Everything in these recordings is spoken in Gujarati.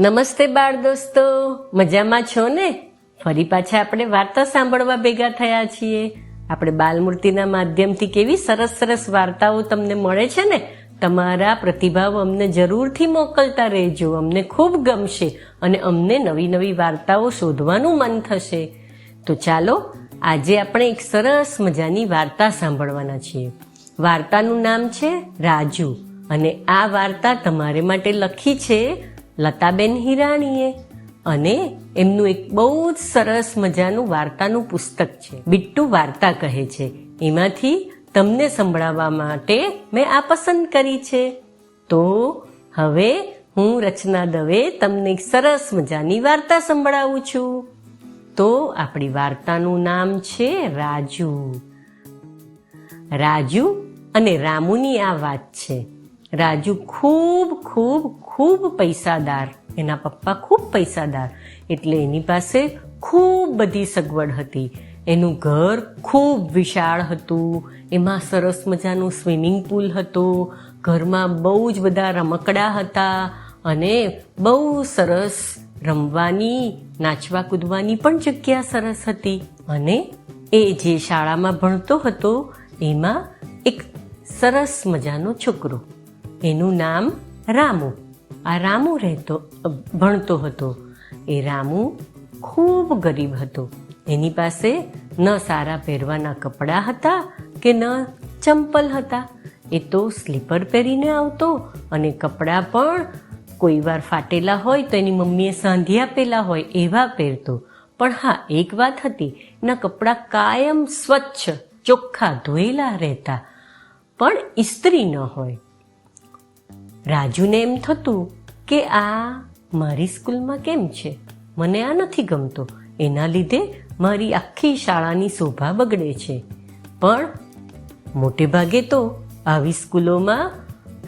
નમસ્તે બાળ દોસ્તો, મજામાં છો ને? ફરી પાછા આપણે વાર્તા સાંભળવા ભેગા થયા છીએ. આપણે બાલમૂર્તિના માધ્યમથી કેવી સરસ સરસ વાર્તાઓ તમને મળે છે ને. તમારા પ્રતિભાવ અમને જરૂરથી મોકલતા રહેજો, અમને ખૂબ ગમશે અને અમને નવી નવી વાર્તાઓ શોધવાનું મન થશે. તો ચાલો આજે આપણે એક સરસ મજાની વાર્તા સાંભળવાના છીએ. વાર્તાનું નામ છે રાજુ અને આ વાર્તા તમારે માટે લખી છે લતાબેન હિરાણીએ અને એમનું એક બહુ જ સરસ મજાનું વાર્તાનું પુસ્તક છે, બિટ્ટુ વાર્તા કહે છે. એમાંથી તમને સંભળાવવા માટે મેં આ પસંદ કરી છે. તો હવે હું રચના દવે તમને એક સરસ મજાની વાર્તા સંભળાવું છું. તો આપણી વાર્તાનું નામ છે રાજુ. રાજુ અને રામુની આ વાત છે. રાજુ ખૂબ ખૂબ ખૂબ પૈસાદાર, એના પપ્પા ખૂબ પૈસાદાર, એટલે એની પાસે ખૂબ બધી સગવડ હતી. એનું ઘર ખૂબ વિશાળ હતું, એમાં સરસ મજાનું સ્વિમિંગ પુલ હતો, ઘરમાં બહુ જ બધા રમકડા હતા અને બહુ સરસ રમવાની નાચવા કૂદવાની પણ જગ્યા સરસ હતી. અને એ જે શાળામાં ભણતો હતો એમાં એક સરસ મજાનો છોકરો, એનું નામ રામુ. આ રામુ ભણતો હતો. એ રામુ ખૂબ ગરીબ હતો. એની પાસે ન સારા પહેરવાના કપડાં હતા કે ન ચંપલ હતા. એ તો સ્લીપર પહેરીને આવતો અને કપડાં પણ કોઈ વાર ફાટેલા હોય તો એની મમ્મીએ સાંધી આપેલા હોય એવા પહેરતો. પણ હા, એક વાત હતી, એના કપડાં કાયમ સ્વચ્છ ચોખ્ખા ધોયેલા રહેતા, પણ ઇસ્ત્રી ન હોય. રાજુને એમ થતું કે આ મારી સ્કૂલમાં કેમ છે, મને આ નથી ગમતો, એના લીધે મારી આખી શાળાની શોભા બગડે છે. પણ મોટે ભાગે તો આવી સ્કૂલોમાં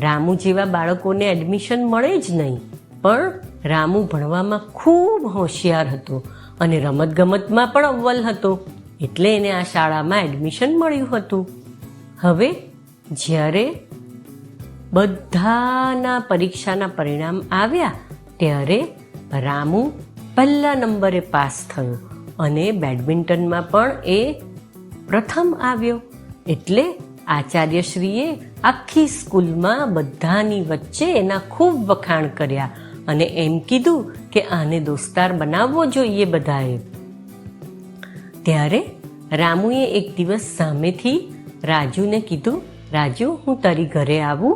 રામુ જેવા બાળકોને એડમિશન મળે જ નહીં. પણ રામુ ભણવામાં ખૂબ હોશિયાર હતો અને રમતગમતમાં પણ અવ્વલ હતો, એટલે એને આ શાળામાં એડમિશન મળ્યું હતું. હવે જ્યારે બધાના પરીક્ષાના પરિણામ આવ્યા ત્યારે રામુ પહેલા નંબરે પાસ થયો અને બેડમિન્ટનમાં પણ એ પ્રથમ આવ્યો. એટલે આચાર્યશ્રીએ આખી સ્કૂલમાં બધાની વચ્ચે એના ખૂબ વખાણ કર્યા અને એમ કીધું કે આને દોસ્તાર બનાવવો જોઈએ બધાએ. ત્યારે રામુએ એક દિવસ સામેથી રાજુને કીધું, રાજુ, હું તારી ઘરે આવું?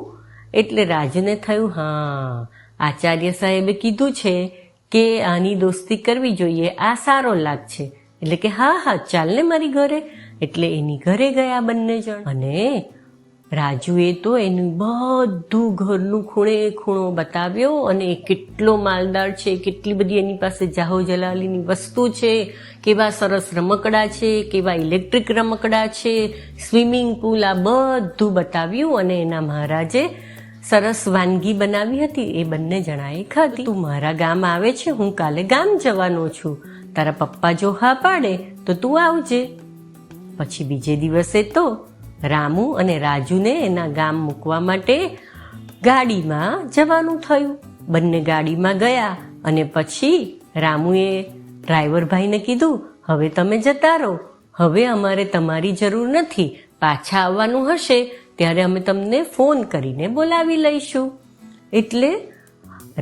એટલે રાજુને થયું, હા, આચાર્ય સાહેબે કીધું છે કે આની દોસ્તી કરવી જોઈએ, આ સારો લાગ છે. એટલે કે હા હા, ચાલ ને મારી ઘરે. એટલે એની ઘરે ગયા બંને જણ. અને રાજુએ તો એનું બધું ઘરનું ખૂણે ખૂણો બતાવ્યો અને એ કેટલો માલદાર છે, કેટલી બધી એની પાસે જાહો જલાલીની વસ્તુ છે, કેવા સરસ રમકડા છે, કેવા ઇલેક્ટ્રિક રમકડા છે, સ્વિમિંગ પુલ, આ બધું બતાવ્યું. અને એના મહારાજે સરસ વાનગી બનાવી હતી, એ બંને જણાએ ખાધી. તું મારા ગામ આવે છે, હું કાલે ગામ જવાનો છું, તારા પપ્પા જો હા પાડે તો તું આવજે. પછી બીજે દિવસે તો રામુ અને રાજુને એના ગામ મૂકવા માટે ગાડીમાં જવાનું થયું. બંને ગાડીમાં ગયા અને પછી રામુએ ડ્રાઈવર ભાઈને કીધું, હવે તમે જતા રહો, હવે અમારે તમારી જરૂર નથી, પાછા આવવાનું હશે ત્યારે અમે તમને ફોન કરીને બોલાવી લઈશું. એટલે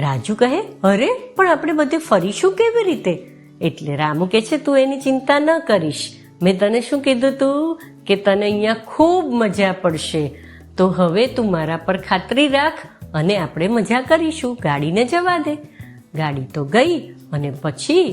રાજુ કહે, અરે પણ આપણે બધે ફરીશું કેવી રીતે? એટલે રામુ કહે છે, તું એની ચિંતા ન કરીશ, મેં તને શું કીધું તું કે તને અહીંયા ખૂબ મજા પડશે, તો હવે તું મારા પર ખાતરી રાખ અને આપણે મજા કરીશું, ગાડીને જવા દે. ગાડી તો ગઈ અને પછી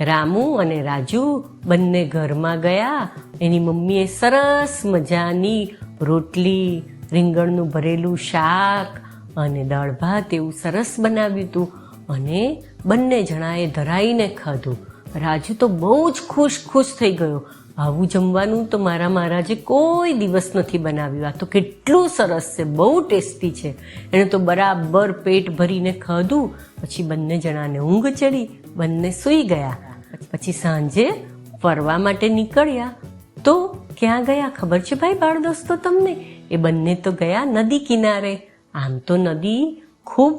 રામુ અને રાજુ બંને ઘરમાં ગયા. એની મમ્મીએ સરસ મજાની રોટલી, રીંગણનું ભરેલું શાક અને દાળ ભાત એવું સરસ બનાવ્યું હતું અને બંને જણાએ ધરાઈને ખાધું. રાજુ તો બહુ જ ખુશ થઈ ગયો. આવું જમવાનું તો મારા મહારાજે કોઈ દિવસ નથી બનાવ્યું, આ તો કેટલું સરસ છે, બહુ ટેસ્ટી છે. એણે તો બરાબર પેટ ભરીને ખાધું. પછી બંને જણાને ઊંઘ ચડી, બંને સૂઈ ગયા. પછી સાંજે ફરવા માટે નીકળ્યા. તો ક્યાં ગયા ખબર છે ભાઈ બાળ દોસ્તો તમને? એ બંને તો ગયા નદી કિનારે. આમ તો નદી ખૂબ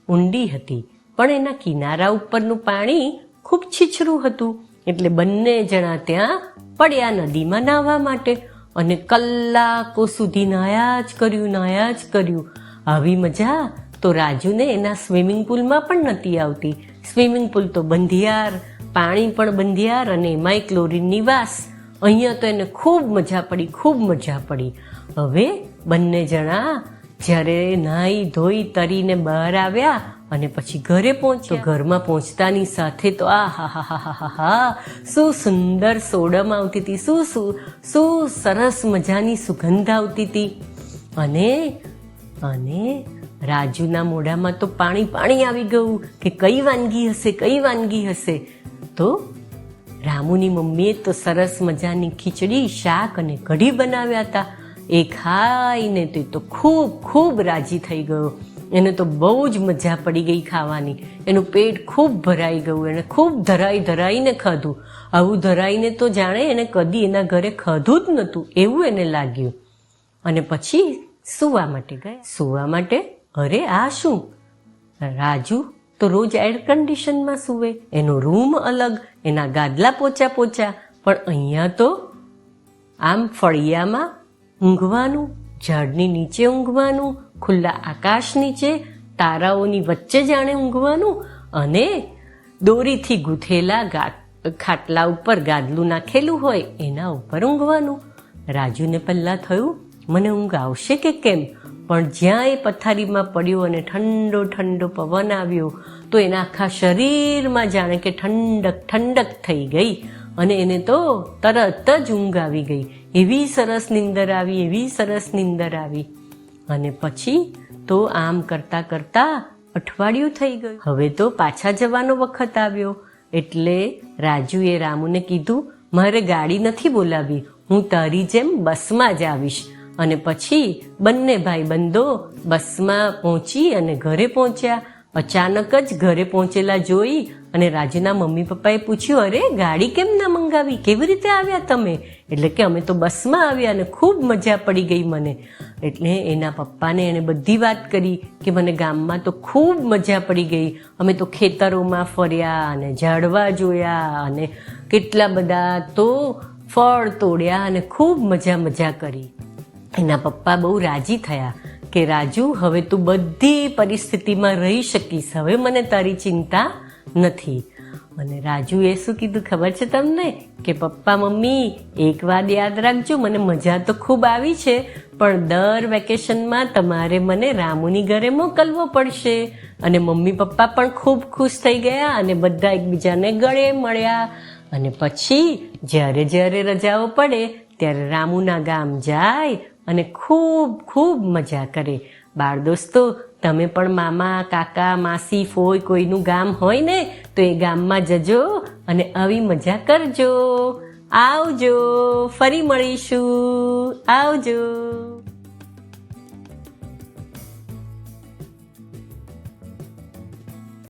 ઊંડી હતી પણ એના કિનારા ઉપરનું પાણી ખૂબ છીછરું હતું, એટલે બંને જણા ત્યાં પડ્યા નદીમાં નાહવા માટે, અને કલાકો સુધી નાહ્યા જ કર્યું. આવી મજા તો રાજુને એના સ્વિમિંગ પુલમાં પણ નહોતી આવતી. સ્વિમિંગ પુલ તો બંધિયાર, પાણી પણ બંધિયાર, અને એમાંય ક્લોરીનની વાસ. અહીંયા તો એને ખૂબ મજા પડી. હવે બંને જણા જ્યારે નાહી ધોઈ તરીને બહાર આવ્યા અને પછી ઘરે પહોંચ્યા, ઘરમાં પહોંચતાની સાથે તો શું સુંદર સોડમ આવતી હતી, શું સરસ મજાની સુગંધ આવતી હતી. અને રાજુના મોઢામાં તો પાણી આવી ગયું કે કઈ વાનગી હશે. તો રામુની મમ્મીએ તો સરસ મજાની ખીચડી, શાક અને કઢી બનાવ્યા હતા. એ ખાઈને તો ખૂબ રાજી થઈ ગયો. એને તો બહુ જ મજા પડી ગઈ ખાવાની. એનું પેટ ખૂબ ભરાઈ ગયું. એને ખૂબ ધરાઈને ખાધું. આવું ધરાઈને તો જાણે એને કદી એના ઘરે ખાધું જ નહોતું એવું એને લાગ્યું. અને પછી સૂવા માટે ગયા. અરે આ શું, રાજુ તો રોજ એર કન્ડિશનમાં સૂવે, એનો રૂમ અલગ, એના ગાદલા પોચા, પણ અહીંયા તો આમ ફળિયામાં ઊંઘવાનું, ઝાડની નીચે ઊંઘવાનું, ખુલ્લા આકાશ નીચે તારાઓની વચ્ચે જાણે ઊંઘવાનું, અને દોરીથી ગૂંથેલા ખાટલા ઉપર ગાદલું નાખેલું હોય એના ઉપર ઊંઘવાનું. રાજુને પહેલાં થયું મને ઊંઘ આવશે કે કેમ, પણ જ્યાં એ પથારીમાં પડ્યો અને ઠંડો પવન આવ્યો તો એના આખા શરીરમાં જાણે કે ઠંડક થઈ ગઈ, અને એને તો તરત જ ઊંઘ આવી ગઈ. એવી સરસ નીંદર આવી. અને પછી તો આમ કરતા અઠવાડિયું થઈ ગયું. હવે તો પાછા જવાનો વખત આવ્યો, એટલે રાજુએ રામુને કીધું મારે ગાડી નથી બોલાવી, હું તારી જેમ બસમાં જ આવીશ. અને પછી બંને ભાઈબંધો બસમાં પહોંચી અને ઘરે પહોંચ્યા. અચાનક જ ઘરે પહોંચેલા જોઈ અને રાજુના મમ્મી પપ્પાએ પૂછ્યું, અરે ગાડી કેમ ના મંગાવી, કેવી રીતે આવ્યા તમે? એટલે કે અમે તો બસમાં આવ્યા અને ખૂબ મજા પડી ગઈ મને. એટલે એના પપ્પાને એણે બધી વાત કરી કે મને ગામમાં તો ખૂબ મજા પડી ગઈ. અમે તો ખેતરોમાં ફર્યા અને ઝાડવા જોયા અને કેટલા બધા તો ફળ તોડ્યા અને ખૂબ મજા કરી. એના પપ્પા બહુ રાજી થયા કે રાજુ હવે તું બધી પરિસ્થિતિમાં રહી શકીશ, હવે મને તારી ચિંતા નથી. અને રાજુએ શું કીધું ખબર છે તમને કે પપ્પા મમ્મી એક વાત યાદ રાખજો, મને મજા તો ખૂબ આવી છે, પણ દર વેકેશનમાં તમારે મને રામુની ઘરે મોકલવો પડશે. અને મમ્મી પપ્પા પણ ખૂબ ખુશ થઈ ગયા અને બધા એકબીજાને ગળે મળ્યા. અને પછી જ્યારે રજાઓ પડે ત્યારે રામુના ગામ જાય અને ખૂબ મજા કરે. બાળ દોસ્તો, તમે પણ મામા, કાકા, માસી, ફોઈ કોઈનું ગામ હોય ને તો એ ગામમાં જજો અને આવી મજા કરજો. આવજો, ફરી મળીશું. આવજો.